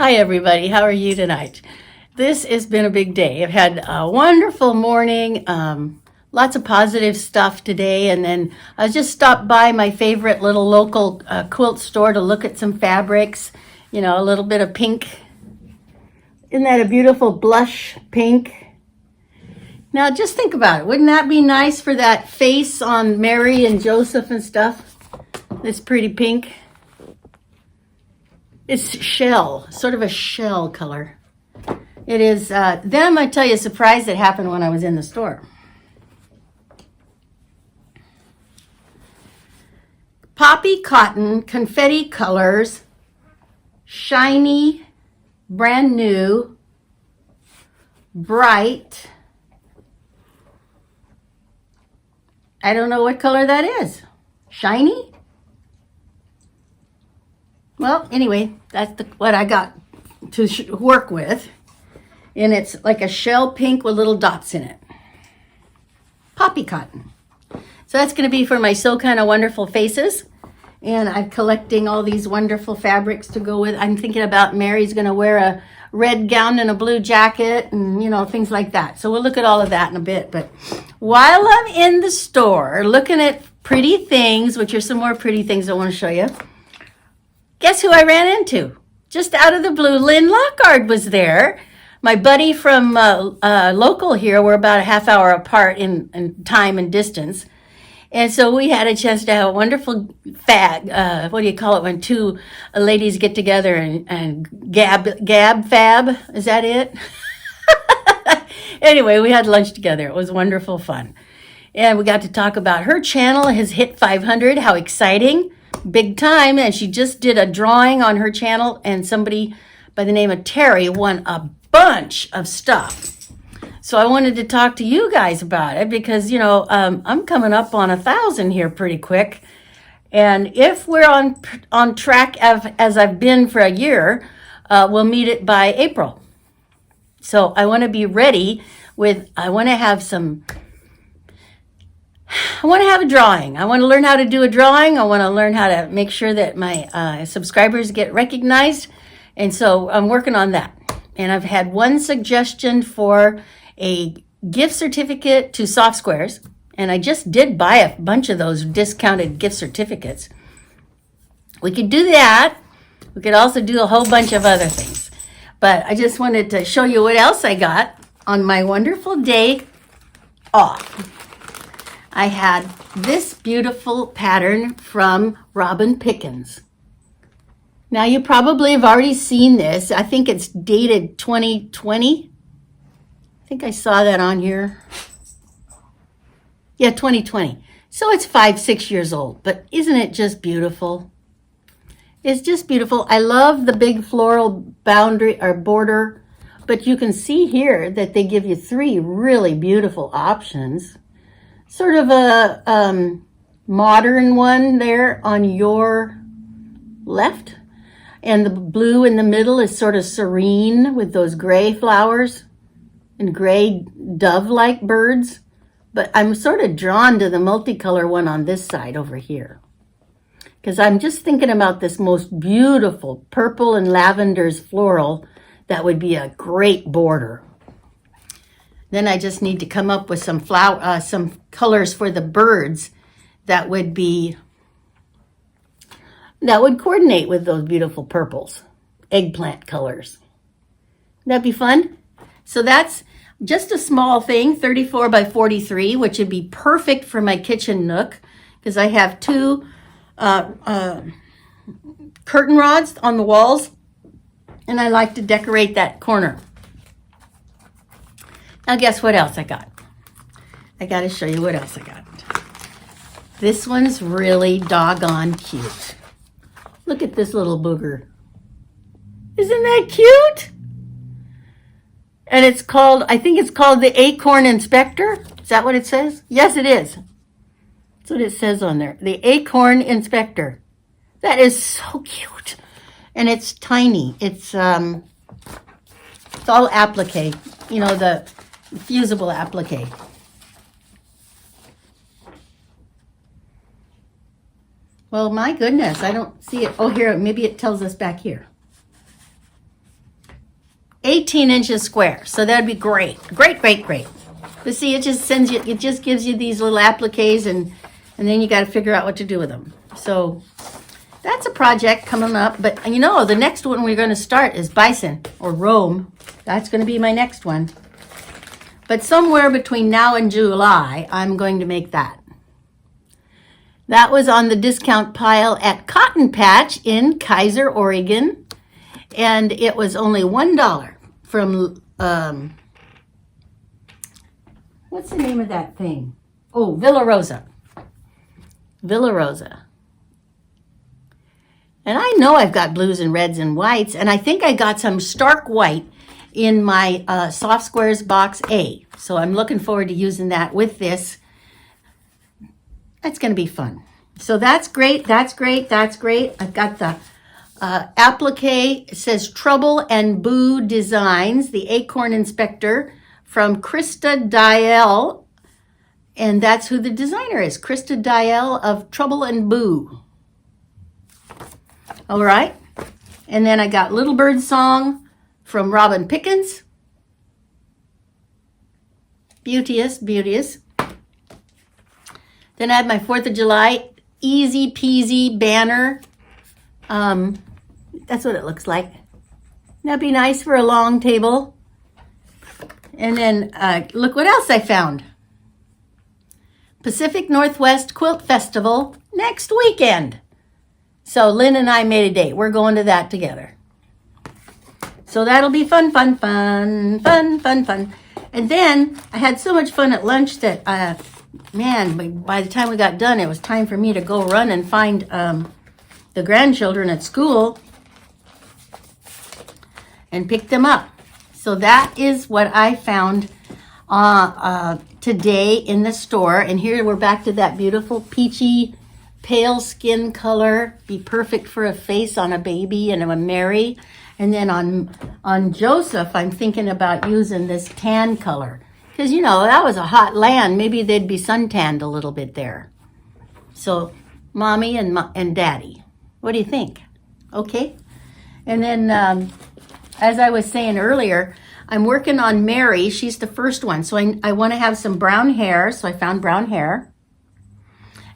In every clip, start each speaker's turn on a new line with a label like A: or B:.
A: Hi everybody, how are you tonight? This has been a big day. I've had a wonderful morning, lots of positive stuff today, and then I just stopped by my favorite little local quilt store to look at some fabrics, you know, a little bit of pink. Isn't that a beautiful blush pink? Now just think about it. Wouldn't that be nice for that face on Mary and Joseph and stuff? This pretty pink. It's shell, sort of a shell color. It is, then I'm going to tell you a surprise that happened when I was in the store. Poppy cotton, confetti colors, shiny, brand new, bright. I don't know what color that is. Shiny? Well, anyway, that's what I got to work with. And it's like a shell pink with little dots in it. Poppy cotton. So that's going to be for my So Kind of Wonderful Faces. And I'm collecting all these wonderful fabrics to go with. I'm thinking about Mary's going to wear a red gown and a blue jacket and, you know, things like that. So we'll look at all of that in a bit. But while I'm in the store looking at pretty things, which are some more pretty things I want to show you, guess who I ran into? Just out of the blue, Lynn Lockard was there. My buddy from local here, we're about a half hour apart in time and distance. And so we had a chance to have a wonderful what do you call it when two ladies get together and gab fab? Is that it? Anyway, we had lunch together. It was wonderful fun. And we got to talk about her channel has hit 500. How exciting. Big time. And she just did a drawing on her channel, and somebody by the name of Terry won a bunch of stuff. So I wanted to talk to you guys about it because, you know, I'm coming up on 1,000 here pretty quick. And if we're on track as I've been for a year, we'll meet it by April. So I want to be ready I want to have a drawing. I want to learn how to do a drawing. I want to learn how to make sure that my subscribers get recognized. And so I'm working on that. And I've had one suggestion for a gift certificate to Soft Squares. And I just did buy a bunch of those discounted gift certificates. We could do that. We could also do a whole bunch of other things. But I just wanted to show you what else I got on my wonderful day off. I had this beautiful pattern from Robin Pickens. Now you probably have already seen this. I think it's dated 2020. I think I saw that on here. Yeah, 2020. So it's 5-6 years old, but isn't it just beautiful? It's just beautiful. I love the big floral boundary or border, but you can see here that they give you 3 really beautiful options. Sort of a modern one there on your left. And the blue in the middle is sort of serene with those gray flowers and gray dove-like birds. But I'm sort of drawn to the multicolor one on this side over here. Because I'm just thinking about this most beautiful purple and lavenders floral that would be a great border. Then I just need to come up with some colors for the birds that would coordinate with those beautiful purples, eggplant colors. That'd be fun. So that's just a small thing, 34 by 43, which would be perfect for my kitchen nook because I have 2 curtain rods on the walls, and I like to decorate that corner. Now guess what else I got? I got to show you what else I got. This one's really doggone cute. Look at this little booger. Isn't that cute? And it's called, I think it's called the Acorn Inspector. Is that what it says? Yes, it is. That's what it says on there. The Acorn Inspector. That is so cute. And it's tiny. It's all applique. You know, the fusible applique. Well, my goodness, I don't see it. Oh, here, maybe it tells us back here. 18 inches square. So that'd be great. Great, great, great. But see, it just sends you, it just gives you these little appliques, and then you got to figure out what to do with them. So that's a project coming up. But you know, the next one we're going to start is bison or Rome. That's going to be my next one. But somewhere between now and July, I'm going to make that. That was on the discount pile at Cotton Patch in Kaiser, Oregon. And it was only $1 from, what's the name of that thing? Oh, Villa Rosa. Villa Rosa. And I know I've got blues and reds and whites, and I think I got some stark white in my Soft Squares box A. So I'm looking forward to using that with this. That's going to be fun. So that's great, that's great, that's great. I've got the applique. It says Trouble and Boo Designs, the Acorn Inspector from Krista Dial. And that's who the designer is, Krista Dial of Trouble and Boo. All right. And then I got Little Bird Song from Robin Pickens. Beauteous, beauteous. Then I have my 4th of July Easy Peasy banner. That's what it looks like. That'd be nice for a long table. And then look what else I found. Pacific Northwest Quilt Festival next weekend. So Lynn and I made a date. We're going to that together. So that'll be fun, fun, fun, fun, fun, fun. And then I had so much fun at lunch that, man, by the time we got done, it was time for me to go run and find the grandchildren at school and pick them up. So that is what I found today in the store. And here we're back to that beautiful peachy pale skin color. Be perfect for a face on a baby and a Mary. And then on Joseph, I'm thinking about using this tan color. Because, you know, that was a hot land. Maybe they'd be suntanned a little bit there. So, Mommy and Daddy. What do you think? Okay. And then, as I was saying earlier, I'm working on Mary. She's the first one. So I want to have some brown hair. So I found brown hair.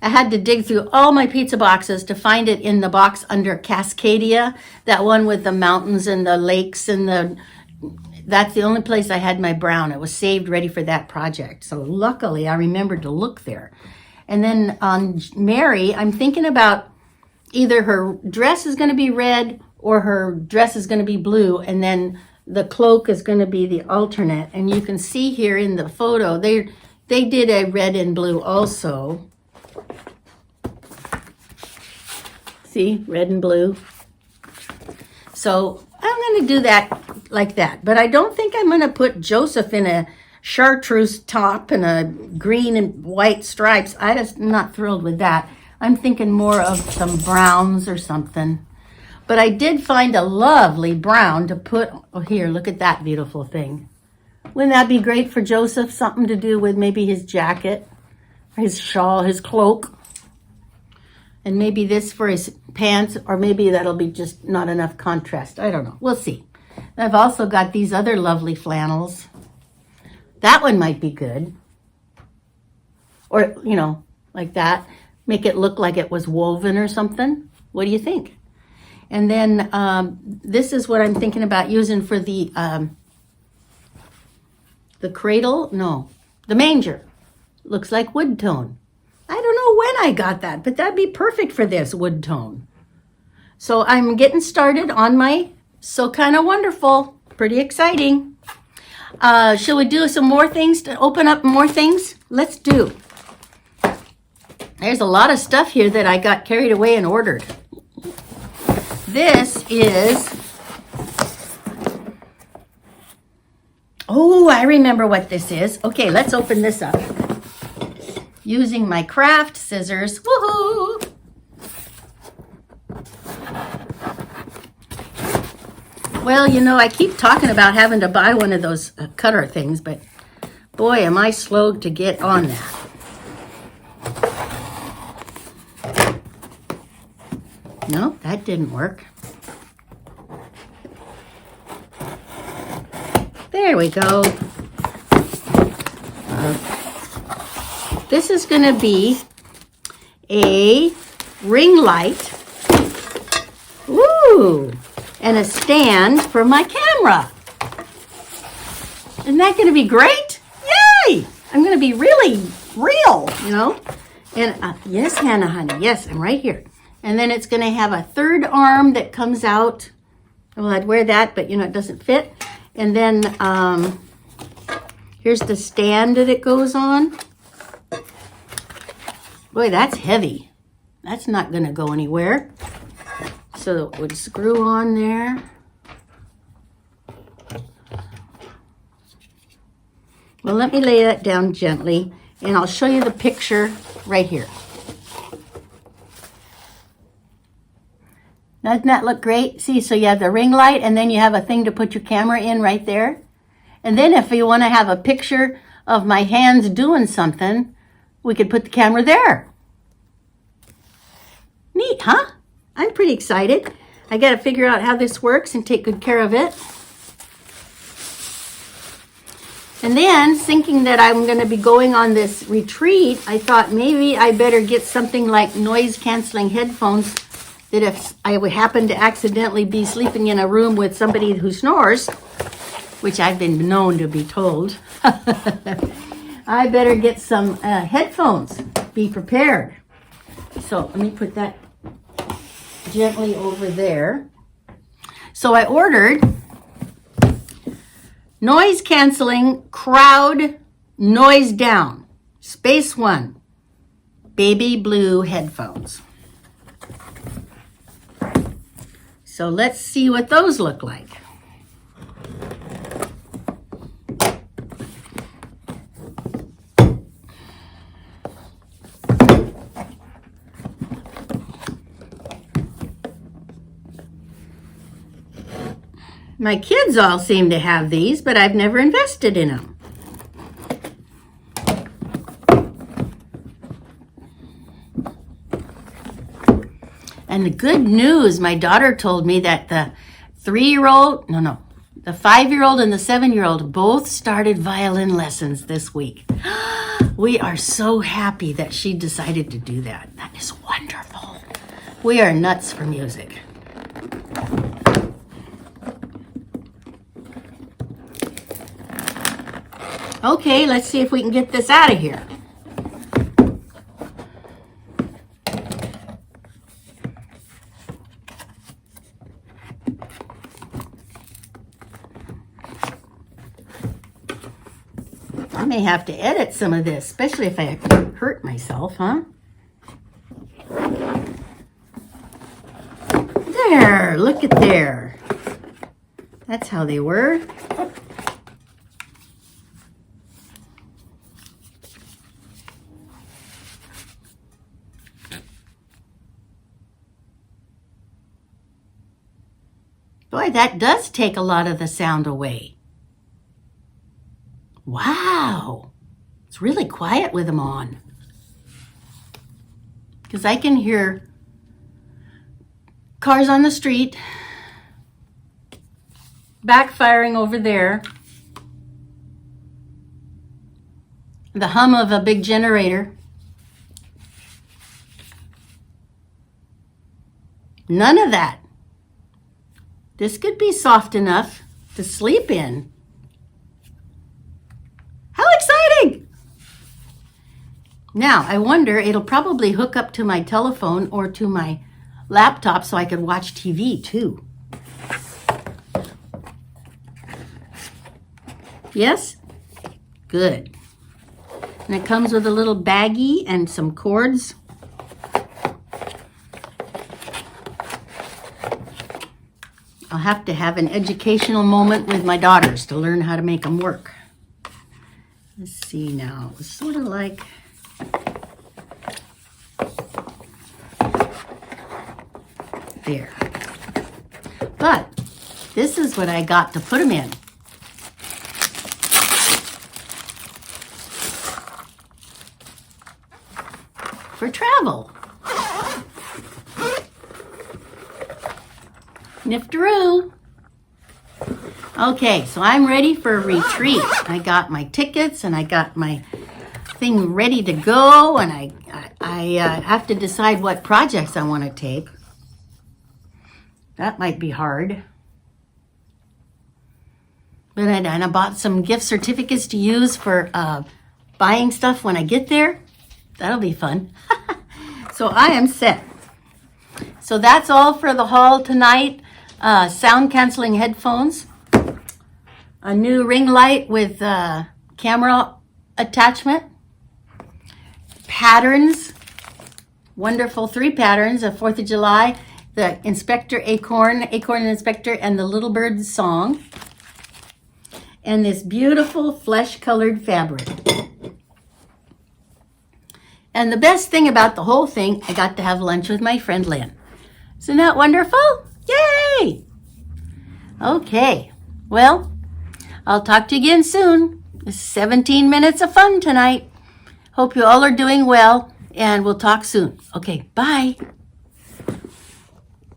A: I had to dig through all my pizza boxes to find it in the box under Cascadia, that one with the mountains and the lakes and that's the only place I had my brown. It was saved ready for that project. So luckily I remembered to look there. And then on Mary, I'm thinking about either her dress is going to be red or her dress is going to be blue, and then the cloak is going to be the alternate. And you can see here in the photo, they did a red and blue also. See, red and blue. So I'm going to do that like that. But I don't think I'm going to put Joseph in a chartreuse top and a green and white stripes. I'm just not thrilled with that. I'm thinking more of some browns or something. But I did find a lovely brown to put. Oh, here, look at that beautiful thing. Wouldn't that be great for Joseph? Something to do with maybe his jacket, his shawl, his cloak. And maybe this for his pants, or maybe that'll be just not enough contrast. I don't know. We'll see. I've also got these other lovely flannels. That one might be good. Or, you know, like that. Make it look like it was woven or something. What do you think? And then this is what I'm thinking about using for the cradle. No, the manger. Looks like wood tone. I don't know when I got that, but that'd be perfect for this wood tone. So I'm getting started on my So Kind of Wonderful. Pretty exciting. Shall we do some more things to open up more things? Let's do. There's a lot of stuff here that I got carried away and ordered. This is, oh, I remember what this is. Okay, let's open this up. Using my craft scissors. Woohoo! Well, you know, I keep talking about having to buy one of those cutter things, but boy, am I slow to get on that. No, that didn't work. There we go. This is going to be a ring light. Ooh, and a stand for my camera. Isn't that going to be great? Yay! I'm going to be really real, you know. And yes, Hannah, honey. Yes, I'm right here. And then it's going to have a third arm that comes out. Well, I'd wear that, but, you know, it doesn't fit. And then here's the stand that it goes on. Boy, that's heavy. That's not going to go anywhere. So it would screw on there. Well, let me lay that down gently, and I'll show you the picture right here. Doesn't that look great? See, so you have the ring light, and then you have a thing to put your camera in right there. And then if you want to have a picture of my hands doing something, we could put the camera there. Neat, huh? I'm pretty excited. I got to figure out how this works and take good care of it. And then, thinking that I'm going to be going on this retreat, I thought maybe I better get something like noise-canceling headphones that if I would happen to accidentally be sleeping in a room with somebody who snores, which I've been known to be told, I better get some headphones. Be prepared. So let me put that gently over there. So I ordered noise canceling crowd noise down space 1 baby blue headphones. So let's see what those look like. My kids all seem to have these, but I've never invested in them. And the good news, my daughter told me that the 5-year-old and the 7-year-old both started violin lessons this week. We are so happy that she decided to do that. That is wonderful. We are nuts for music. Okay, let's see if we can get this out of here. I may have to edit some of this, especially if I hurt myself, huh? There, look at there. That's how they were. Boy, that does take a lot of the sound away. Wow. It's really quiet with them on. Because I can hear cars on the street, backfiring over there, the hum of a big generator. None of that. This could be soft enough to sleep in. How exciting! Now, I wonder, it'll probably hook up to my telephone or to my laptop so I could watch TV too. Yes? Good. And it comes with a little baggie and some cords. I'll have to have an educational moment with my daughters to learn how to make them work. Let's see now. It's sort of like there. But this is what I got to put them in. For travel. Niftaroo. Okay, so I'm ready for a retreat. I got my tickets and I got my thing ready to go, and I have to decide what projects I want to take. That might be hard. But I bought some gift certificates to use for buying stuff when I get there. That'll be fun. So I am set. So that's all for the haul tonight. Sound canceling headphones, a new ring light with camera attachment, patterns, wonderful 3 patterns of 4th of July, the Inspector Acorn and Inspector, and the Little Bird Song, and this beautiful flesh-colored fabric. And the best thing about the whole thing, I got to have lunch with my friend Lynn. Isn't that wonderful? Yay! Okay, well, I'll talk to you again soon. It's 17 minutes of fun tonight. Hope you all are doing well, and we'll talk soon. Okay, bye.